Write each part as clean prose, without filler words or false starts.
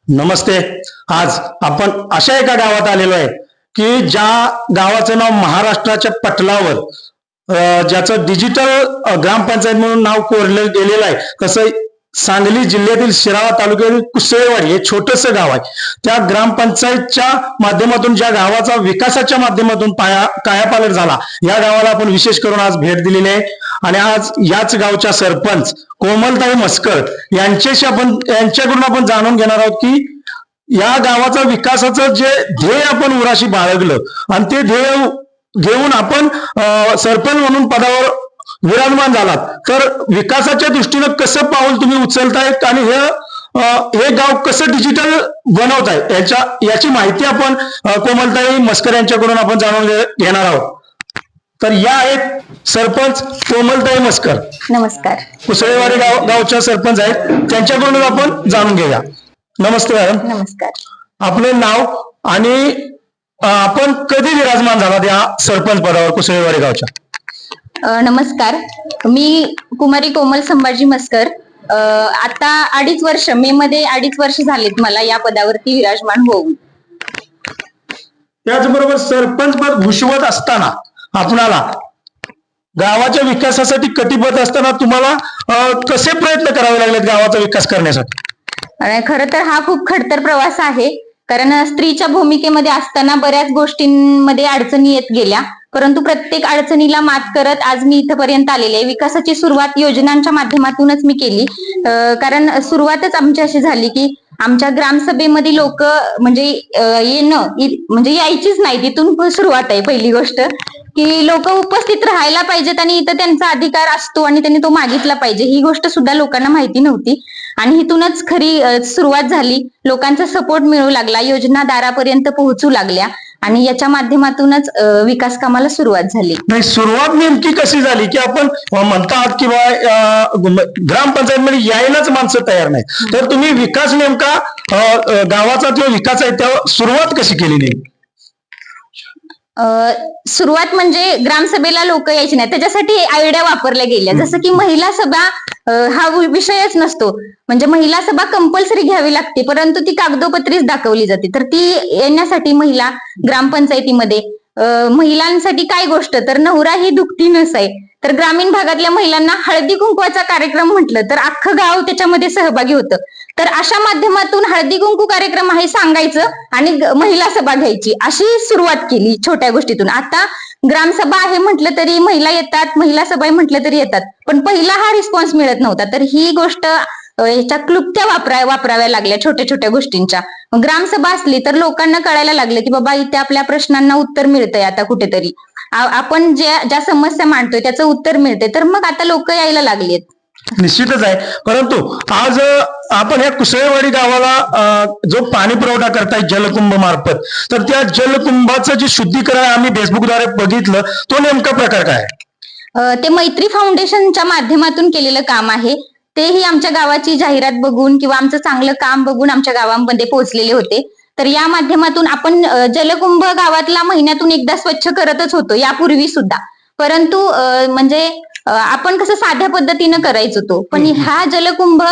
नमस्ते. आज आपण अशा एका गावात आलेलो आहे की ज्या गावाचं नाव महाराष्ट्राच्या पटलावर ज्याचं डिजिटल ग्रामपंचायत म्हणून नाव कोरलं गेलेलं आहे. तसं सांगली जिल्ह्यातील शिराळा तालुक्यातील कुसळेवाडी हे छोटस गाव आहे. त्या ग्रामपंचायतच्या माध्यमातून ज्या गावाचा विकासाच्या माध्यमातून कायापालट झाला, या गावाला आपण विशेष करून आज भेट दिलेली आहे. आणि आज याच गावच्या सरपंच कोमलताई मस्कर यांच्याकडून आपण जाणून घेणार आहोत की या गावाचा विकासाचं जे ध्येय आपण उराशी बाळगलं आणि ते ध्येय घेऊन आपण सरपंच म्हणून पदावर विराजमान झालात, तर विकासाच्या दृष्टीनं कसं पाऊल तुम्ही उचलतायत आणि हे गाव कसं डिजिटल बनवताय याची माहिती आपण कोमलताई मस्कर यांच्याकडून आपण जाणून घेणार आहोत. तर या आहेत सरपंच कोमलताई मस्कर. नमस्कार. कुसळेवाडी गावच्या सरपंच आहेत, त्यांच्याकडून आपण जाणून घेऊया. नमस्ते मॅडम. नमस्कार. आपले नाव आणि आपण कधी विराजमान झालात या सरपंच पदावर कुसळेवाडी गावच्या? नमस्कार, मी कुमारी कोमल संभाजी मस्कर. आता 2.5 वर्ष, मे मध्ये 2.5 वर्ष झालेत मला या पदावरती विराजमान होऊन. त्याचबरोबर सरपंच पद भूषवत असताना आपणाला गावाच्या विकासासाठी कटिबद्ध असताना तुम्हाला कसे प्रयत्न करावे लागलेत गावाचा विकास करण्यासाठी? खरं तर हा खूप खडतर प्रवास आहे, कारण स्त्रीच्या भूमिकेमध्ये असताना बऱ्याच गोष्टींमध्ये अडचणी येत गेल्या, परंतु प्रत्येक अडचणीला मात करत आज मी इथपर्यंत आलेले आहे. विकासाची सुरुवात योजनांच्या माध्यमातूनच मी केली, कारण सुरुवातच आमची अशी झाली की आमच्या ग्रामसभेमध्ये लोक म्हणजे येणं म्हणजे यायचीच नाही. तिथून सुरुवात आहे पहिली गोष्ट, की लोक उपस्थित राहायला पाहिजेत आणि इथं त्यांचा अधिकार असतो आणि त्यांनी तो मागितला पाहिजे. ही गोष्ट सुद्धा लोकांना माहिती नव्हती आणि इथूनच खरी सुरुवात झाली. लोकांचा सपोर्ट मिळू लागला, योजना दारापर्यंत पोहोचू लागल्या आणि याच्या माध्यमातूनच विकास कामाला सुरुवात झाली. नाही, सुरुवात नेमकी कशी झाली की आपण म्हणतात की ग्रामपंचायत मध्ये यायलाच माणसं तयार नाही, तर तुम्ही विकास नेमका गावाचा जो विकास आहे त्या सुरुवात कशी केली नाही? सुरुवात म्हणजे ग्रामसभेला लोक यायची नाही, त्याच्यासाठी आयडिया वापरल्या गेल्या. जसं की महिला सभा हा विषयच नसतो, म्हणजे महिला सभा कंपल्सरी घ्यावी लागते, परंतु ती कागदोपत्रीच दाखवली जाते. तर ती येण्यासाठी महिला ग्रामपंचायतीमध्ये महिलांसाठी काय गोष्ट तर नवरा ही दुखती नस आहे. तर ग्रामीण भागातल्या महिलांना हळदी कुंकवाचा कार्यक्रम म्हटलं तर अख्खं गाव त्याच्यामध्ये सहभागी होतं. तर अशा माध्यमातून हळदी कुंकू कार्यक्रम आहे सांगायचं आणि महिला सभा घ्यायची, अशी सुरुवात केली छोट्या गोष्टीतून. आता ग्रामसभा आहे म्हटलं तरी महिला येतात, महिला सभा आहे म्हटलं तरी येतात, पण पहिला हा रिस्पॉन्स मिळत नव्हता. तर ही गोष्ट याच्या क्लुप्त्या वापराव्या लागल्या छोट्या छोट्या गोष्टींच्या. ग्रामसभा असली तर लोकांना कळायला लागलं की बाबा इथे आपल्या प्रश्नांना उत्तर मिळतंय, आता कुठेतरी आपण ज्या समस्या मांडतोय त्याचं उत्तर मिळतंय, तर मग आता लोक यायला लागलेत. निश्चितच आहे. परंतु आज आपण या कुसळेवाडी गावाला जो पाणी पुरवठा करताय जलकुंभ मार्फत, तर त्या जलकुंभाचं जे शुद्धीकरण आम्ही फेसबुकद्वारे बघितलं, तो नेमका प्रकार काय? ते मैत्री फाउंडेशनच्या माध्यमातून केलेलं काम आहे. तेही आमच्या गावाची जाहिरात बघून किंवा आमचं चांगलं काम बघून आमच्या गावामध्ये पोहोचलेले होते. तर या माध्यमातून आपण जलकुंभ गावातला महिन्यातून एकदा स्वच्छ करतच होतो यापूर्वी सुद्धा, परंतु म्हणजे आपण कसं साध्या पद्धतीनं करायचो तो, पण हा जलकुंभ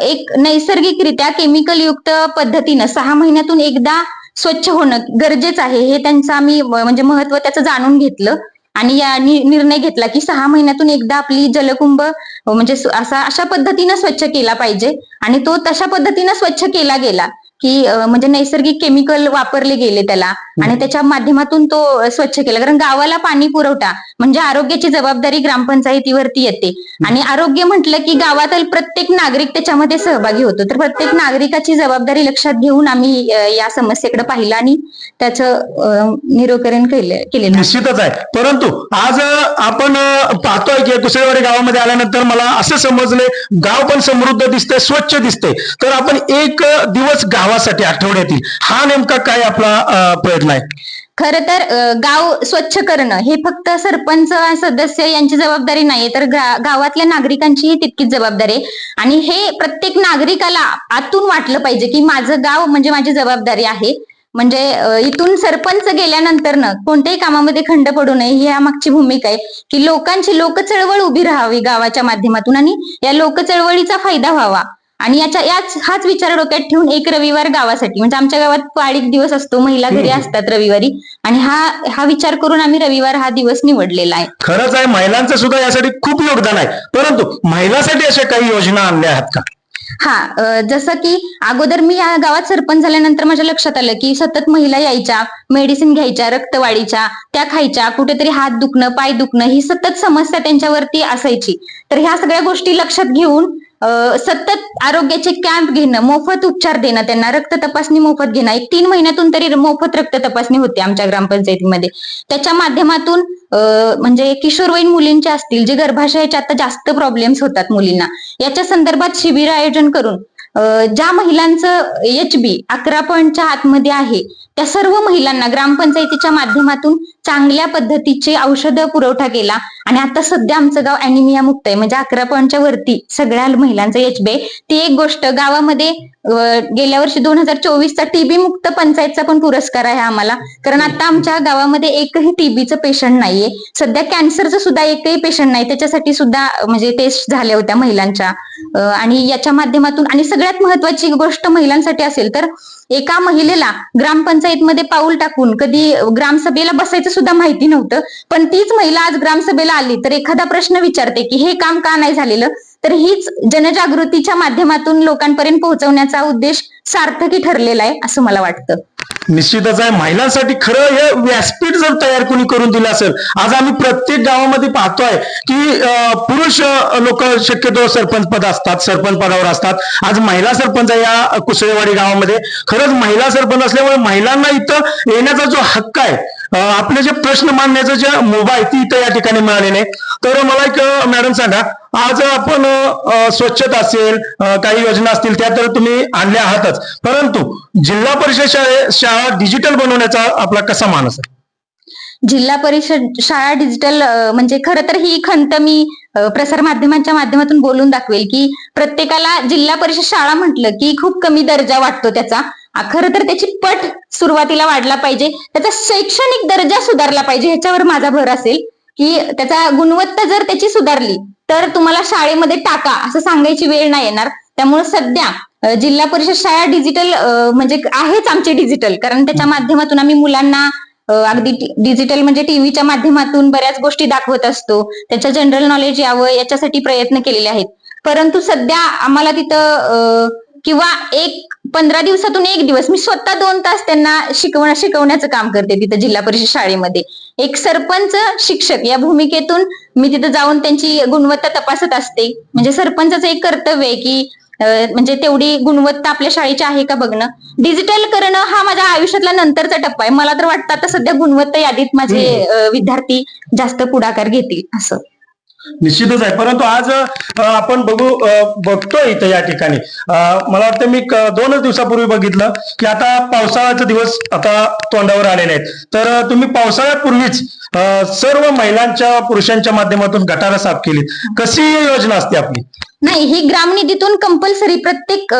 एक नैसर्गिकरित्या केमिकल युक्त पद्धतीनं 6 महिन्यातून एकदा स्वच्छ होणं गरजेचं आहे, हे त्यांचं आम्ही म्हणजे महत्व त्याचं जाणून घेतलं आणि या निर्णय घेतला की 6 महिन्यातून एकदा आपली जलकुंभ म्हणजे अशा पद्धतीनं स्वच्छ केला पाहिजे. आणि तो तशा पद्धतीनं स्वच्छ केला गेला की म्हणजे नैसर्गिक केमिकल वापरले गेले त्याला आणि त्याच्या माध्यमातून तो स्वच्छ केला. कारण गावाला पाणी पुरवठा म्हणजे आरोग्याची जबाबदारी ग्रामपंचायतीवरती येते आणि आरोग्य म्हटलं की गावातील प्रत्येक नागरिक त्याच्यामध्ये सहभागी होतो. तर प्रत्येक नागरिकाची जबाबदारी लक्षात घेऊन आम्ही या समस्येकडे पाहिलं आणि त्याचं निराकरण केले. निश्चितच आहे. परंतु आज आपण पाहतोय की कुसळेवाडी गावामध्ये आल्यानंतर मला असं समजले गाव पण समृद्ध दिसते, स्वच्छ दिसते. तर आपण एक दिवस गावासाठी आठवड्यातील हा नेमका काय आपला प्रयत्न आहे? खर तर गाव स्वच्छ करणं हे फक्त सरपंच सदस्य यांची जबाबदारी नाहीये, तर गावातल्या नागरिकांचीही तितकीच जबाबदारी आहे. आणि हे प्रत्येक नागरिकाला आतून वाटलं पाहिजे की माझं गाव म्हणजे माझी जबाबदारी आहे. म्हणजे इथून सरपंच गेल्यानंतर कोणत्याही कामामध्ये खंड पडू नये ही यामागची भूमिका आहे की लोकांची लोकचळवळ उभी राहावी गावाच्या माध्यमातून आणि या लोकचळवळीचा फायदा व्हावा. आणि हाच विचार डोक्यात ठेवून एक रविवार गावासाठी, म्हणजे आमच्या गावात पाळीक दिवस असतो, महिला घरी असतात रविवारी, आणि हा विचार करून आम्ही रविवार हा दिवस निवडलेला आहे. खरंच आहे, महिलांचं सुद्धा यासाठी खूप योगदान आहे. परंतु महिलांसाठी अशा काही योजना आणल्या आहेत का? जसं की अगोदर मी या गावात सरपंच झाल्यानंतर माझ्या लक्षात आलं की सतत महिला यायच्या, मेडिसिन घ्यायच्या, रक्तवाढीच्या, त्या खायच्या, कुठेतरी हात दुखणं, पाय दुखणं, ही सतत समस्या त्यांच्यावरती असायची. तर ह्या सगळ्या गोष्टी लक्षात घेऊन सतत आरोग्याचे कॅम्प घेणं, मोफत उपचार देणं, त्यांना रक्त तपासणी मोफत घेणं, एक 3 महिन्यातून तरी मोफत रक्त तपासणी होते आमच्या ग्रामपंचायतीमध्ये. त्याच्या माध्यमातून म्हणजे किशोरवयीन मुलींचे असतील, जे गर्भाशयाचे आता जास्त प्रॉब्लेम्स होतात मुलींना, याच्या संदर्भात शिबिर आयोजन करून ज्या महिलांचं HB 11 आतमध्ये आहे त्या सर्व महिलांना ग्रामपंचायतीच्या माध्यमातून चांगल्या पद्धतीचे औषध पुरवठा केला. आणि आता सध्या आमचं गाव अॅनिमिया मुक्त आहे, म्हणजे 11 वरती सगळ्या महिलांचं HB आहे. ती एक गोष्ट. गावामध्ये गेल्या वर्षी 2024चा TB मुक्त पंचायतचा पण पुरस्कार आहे आम्हाला, कारण आता आमच्या गावामध्ये एकही TBचं पेशंट नाहीये. सध्या कॅन्सरचं सुद्धा एकही पेशंट नाही, त्याच्यासाठी सुद्धा म्हणजे टेस्ट झाल्या होत्या महिलांच्या. आणि याच्या माध्यमातून, आणि सगळ्यात महत्वाची गोष्ट महिलांसाठी असेल तर, एका महिलेला ग्रामपंचायतमध्ये पाऊल टाकून कधी ग्रामसभेला बसायचं सुद्धा माहिती नव्हतं, पण तीच महिला आज ग्रामसभेला आली तर एखादा प्रश्न विचारते की हे काम का नाही झालेलं, तर हीच जनजागृतीच्या माध्यमातून लोकांपर्यंत पोहोचवण्याचा उद्देश सार्थकी ठरलेला आहे असं मला वाटतं. निश्चितच आहे, महिलांसाठी खरं हे व्यासपीठ जर तयार कोणी करून दिलं असेल. आज आम्ही प्रत्येक गावामध्ये पाहतोय की पुरुष लोक शक्यतो सरपंच पद असतात, सरपंच पदावर असतात. आज महिला सरपंच या कुसळेवाडी गावामध्ये. खरंच महिला सरपंच असल्यामुळे महिलांना इथं येण्याचा जो हक्क आहे, आपले जे प्रश्न मांडण्याचं जे मुभा आहे ती इथं या ठिकाणी मिळाली नाही. तर मला एक मॅडम सांगा, आज आपण स्वच्छता असेल, काही योजना असतील त्या तर तुम्ही आणल्या आहातच, परंतु जिल्हा परिषद शाळा डिजिटल बनवण्याचा आपला कसा मानस आहे? जिल्हा परिषद शाळा डिजिटल म्हणजे खरं तर ही खंत मी प्रसार माध्यमांच्या माध्यमातून बोलून दाखवेल की प्रत्येकाला जिल्हा परिषद शाळा म्हटलं की खूप कमी दर्जा वाटतो त्याचा. खरं तर त्याची पट सुरुवातीला वाढला पाहिजे, त्याचा शैक्षणिक दर्जा सुधारला पाहिजे, ह्याच्यावर माझा भर असेल की त्याचा गुणवत्ता जर त्याची सुधारली तर तुम्हाला शाळेमध्ये टाका असं सांगायची वेळ नाही येणार. त्यामुळे सध्या जिल्हा परिषद शाळा डिजिटल म्हणजे आहेच आमची डिजिटल, कारण त्याच्या माध्यमातून आम्ही मुलांना अगदी डिजिटल म्हणजे टीव्हीच्या माध्यमातून बऱ्याच गोष्टी दाखवत असतो, त्याचं जनरल नॉलेज यावं याच्यासाठी प्रयत्न केलेले आहेत. परंतु सध्या आम्हाला तिथं किंवा 15 दिवसातून 1 दिवस मी स्वतः 2 तास त्यांना शिकवण्याचं काम करते तिथं जिल्हा परिषद शाळेमध्ये. एक सरपंच शिक्षक या भूमिकेतून मी तिथं जाऊन त्यांची गुणवत्ता तपासत असते. म्हणजे सरपंचाचं एक कर्तव्य आहे की म्हणजे तेवढी गुणवत्ता आपल्या शाळेची आहे का बघणं. डिजिटल करणं हा माझ्या आयुष्यातला नंतरचा टप्पा आहे. मला तर वाटतं आता सध्या गुणवत्ता यादीत माझे विद्यार्थी जास्त पुढाकार घेतील असं. निश्चितच आहे, परंतु आज आपण बघतोय इथं या ठिकाणी मला वाटतं मी 2 दिवसापूर्वी बघितलं की आता पावसाळ्याचे दिवस आता तोंडावर आलेले आहेत. तर तुम्ही पावसाळ्यापूर्वीच सर्व महिलांच्या पुरुषांच्या माध्यमातून गटारं साफ केली. कशी योजना असते आपली? नाही, ही ग्रामनिधीतून कंपल्सरी प्रत्येक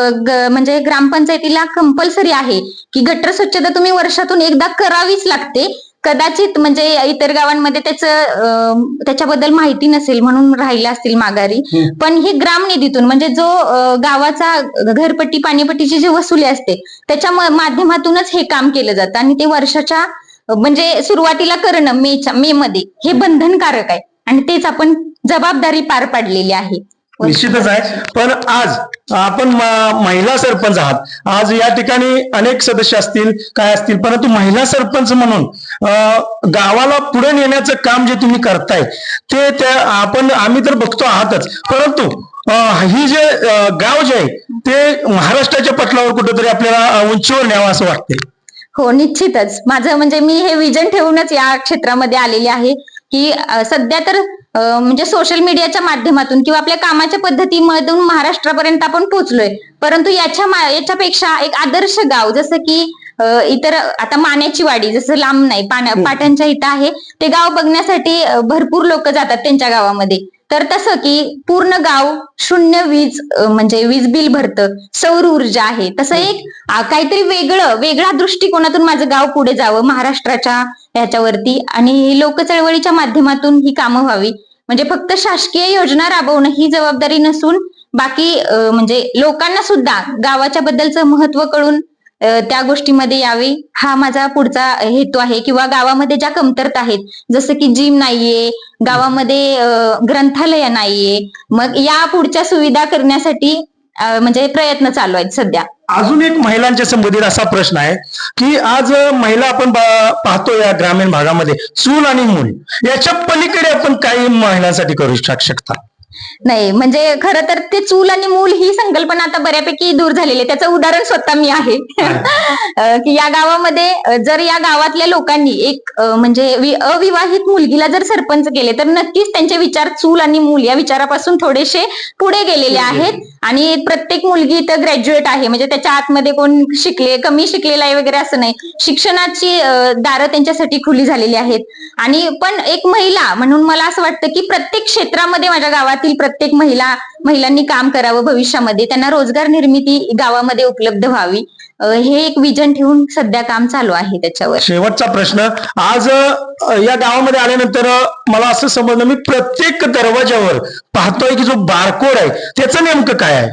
म्हणजे ग्रामपंचायतीला कंपल्सरी आहे की गटर स्वच्छता तुम्ही वर्षातून एकदा करावीच लागते. कदाचित म्हणजे इतर गावांमध्ये त्याच्याबद्दल माहिती नसेल म्हणून राहिल्या असतील माघारी, पण ही ग्रामनिधीतून म्हणजे जो गावाचा घरपट्टी पाणीपट्टीची जी वसुली असते त्याच्या माध्यमातूनच हे काम केलं जातं. आणि ते वर्षाच्या म्हणजे सुरुवातीला करणं मे मध्ये हे बंधनकारक आहे आणि तेच आपण जबाबदारी पार पाडलेली आहे. निश्चितच आहे, पण आज आपण महिला सरपंच आहात. आज या ठिकाणी अनेक सदस्य असतील काय असतील, परंतु महिला सरपंच म्हणून गावाला पुढे नेण्याचं काम जे तुम्ही करताय ते आम्ही तर बघतो आहातच, परंतु ही जे गाव जे आहे ते महाराष्ट्राच्या पटलावर कुठेतरी आपल्याला उंचीवर न्यावं असं वाटतंय. हो, निश्चितच. माझं म्हणजे मी हे विजन ठेवूनच या क्षेत्रामध्ये आलेली आहे की सध्या तर म्हणजे सोशल मीडियाच्या माध्यमातून किंवा आपल्या कामाच्या पद्धतीमधून महाराष्ट्रापर्यंत आपण पोहोचलोय, परंतु याच्यापेक्षा एक आदर्श गाव जसं की इतर आता माण्याची वाडी जसं लांब नाही, पाटणच्या इथं आहे, ते गाव बघण्यासाठी भरपूर लोक जातात त्यांच्या गावामध्ये. तर तसं की पूर्ण गाव शून्य वीज म्हणजे वीज बिल भरतं, सौर ऊर्जा आहे, तसं एक काहीतरी वेगळ्या दृष्टिकोनातून माझं गाव पुढे जावं महाराष्ट्राच्या ह्याच्यावरती, आणि लोक चळवळीच्या माध्यमातून ही कामं व्हावी. म्हणजे फक्त शासकीय योजना राबवणं ही जबाबदारी नसून बाकी म्हणजे लोकांना सुद्धा गावाच्या बद्दलचं महत्व कळून त्या गोष्टीमध्ये यावे हा माझा पुढचा हेतू आहे. किंवा गावामध्ये ज्या कमतरता आहेत, जसं की जिम नाहीये, गावामध्ये ग्रंथालय नाहीये, मग या पुढच्या सुविधा करण्यासाठी म्हणजे प्रयत्न चालू आहेत सध्या. अजून एक महिलांच्या संबंधित असा प्रश्न आहे की आज महिला आपण पाहतो या ग्रामीण भागामध्ये चूल आणि मूल याच्या पलीकडे आपण काही महिलांसाठी करू शकता? नाही, म्हणजे खरं तर ते चूल आणि मूल ही संकल्पना आता बऱ्यापैकी दूर झालेली आहे. त्याचं उदाहरण स्वतः मी आहे. की या गावामध्ये जर या गावातल्या लोकांनी एक म्हणजे अविवाहित मुलगीला जर सरपंच केले तर नक्कीच त्यांचे विचार चूल आणि मूल या विचारापासून थोडेसे पुढे गेलेले आहेत. आणि प्रत्येक मुलगी इथं ग्रॅज्युएट आहे, म्हणजे त्याच्या आतमध्ये कोण कमी शिकलेला आहे वगैरे असं नाही. शिक्षणाची दारं त्यांच्यासाठी खुली झालेली आहेत. आणि पण एक महिला म्हणून मला असं वाटतं की प्रत्येक क्षेत्रामध्ये माझ्या गावातील प्रत्येक महिलांनी काम करावं भविष्यामध्ये, त्यांना रोजगार निर्मिती गावामध्ये उपलब्ध व्हावी, हे एक विजन ठेवून सध्या काम चालू आहे त्याच्यावर. शेवटचा प्रश्न, आज या गावामध्ये आल्यानंतर मला असं समजलं, मी प्रत्येक दरवाजावर पाहतोय की जो बारकोड आहे त्याचं नेमकं काय आहे?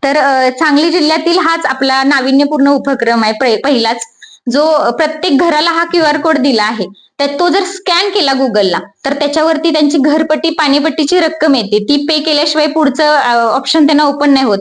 तर सांगली जिल्ह्यातील हाच आपला नाविन्यपूर्ण उपक्रम आहे पहिलाच, जो प्रत्येक घराला हा QR कोड दिला आहे. तर तो जर स्कॅन केला गुगलला तर त्याच्यावरती त्यांची घरपट्टी पाणीपट्टीची रक्कम येते. ती पे केल्याशिवाय पुढचं ऑप्शन त्यांना ओपन नाही होत.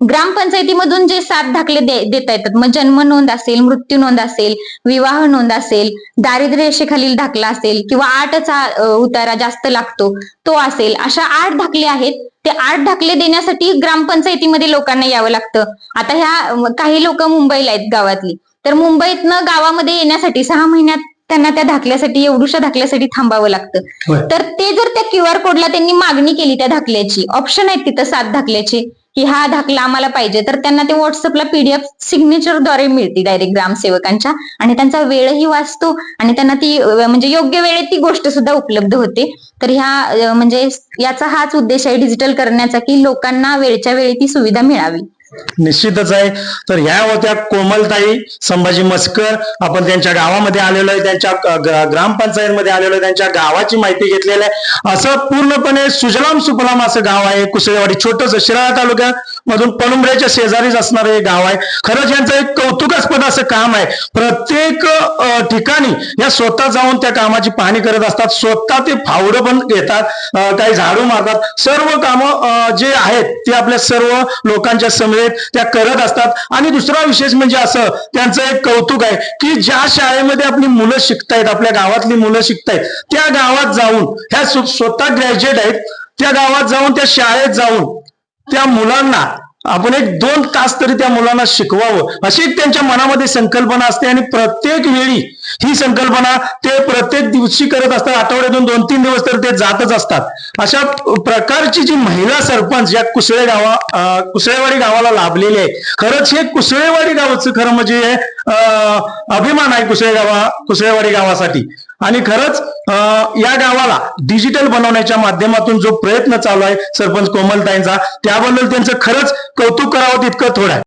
ग्रामपंचायतीमधून जे 7 दाखले देता येतात, मग जन्म नोंद असेल, मृत्यू नोंद असेल, विवाह नोंद असेल, दारिद्र्य रेषेखालील दाखला असेल किंवा 8चा उतारा जास्त लागतो तो असेल, अशा 8 दाखले आहेत. ते 8 दाखले देण्यासाठी ग्रामपंचायतीमध्ये लोकांना यावं लागतं. आता ह्या काही लोक मुंबईला आहेत गावातली, तर मुंबईतनं गावामध्ये येण्यासाठी 6 महिन्यात त्यांना त्या दाखल्यासाठी एवढ्याशा दाखल्यासाठी थांबावं लागतं. तर ते जर त्या QR कोडला त्यांनी मागणी केली त्या दाखल्याची, ऑप्शन आहेत तिथं 7 दाखल्याचे, की हा दाखला आम्हाला पाहिजे, तर त्यांना ते व्हॉट्सअपला PDF सिग्नेचरद्वारे मिळते डायरेक्ट ग्रामसेवकांच्या, आणि त्यांचा वेळही वाचतो आणि त्यांना ती म्हणजे योग्य वेळेत ती गोष्ट सुद्धा उपलब्ध होते. तर ह्या म्हणजे याचा हाच उद्देश आहे डिजिटल करण्याचा, की लोकांना वेळच्या वेळी ती सुविधा मिळावी. निश्चितच आहे. तर ह्या होत्या कोमलताई संभाजी मस्कर. आपण त्यांच्या गावामध्ये आलेलो आहे, त्यांच्या ग्रामपंचायतमध्ये आलेलो आहे, त्यांच्या गावाची माहिती घेतलेली आहे. असं पूर्णपणे सुजलाम सुफलाम असं गाव आहे कुसळेवाडी, छोटंसं शिराळा तालुक्यामधून पणुंबऱ्याच्या शेजारीच असणारं हे गाव आहे. खरंच यांचं एक कौतुकास्पद असं काम आहे. प्रत्येक ठिकाणी या स्वतः जाऊन त्या कामाची पाहणी करत असतात, स्वतः ते फावडं पण घेतात, काही झाडू मारतात. सर्व कामं जे आहेत ते आपल्या सर्व लोकांच्या समेत त्या करत असतात. आणि दुसरा विशेष म्हणजे असं त्यांचं एक कौतुक आहे की ज्या शाळेमध्ये आपली मुलं शिकतायत, आपल्या गावातली मुलं शिकतायत, त्या गावात जाऊन, ह्या स्वतः ग्रॅज्युएट आहेत, त्या गावात जाऊन, त्या शाळेत जाऊन त्या मुलांना आपण 1-2 तास तरी त्या मुलांना शिकवावं, अशी एक त्यांच्या मनामध्ये संकल्पना असते. आणि प्रत्येक वेळी ही संकल्पना ते प्रत्येक दिवशी करत असतात. आठवड्यातून 2-3 दिवस तर ते जातच असतात. अशा प्रकारची जी महिला सरपंच या कुसळेवाडी गावाला लाभलेली आहे. खरंच हे कुसळेवाडी गावाचं खरं म्हणजे अभिमान आहे कुसळेवाडी गावासाठी. आणि खरंच या गावाला डिजिटल बनवण्याच्या माध्यमातून जो प्रयत्न चालू आहे सरपंच कोमलताईंचा, त्याबद्दल त्यांचं खरंच कौतुक करावं तितकं थोडं आहे.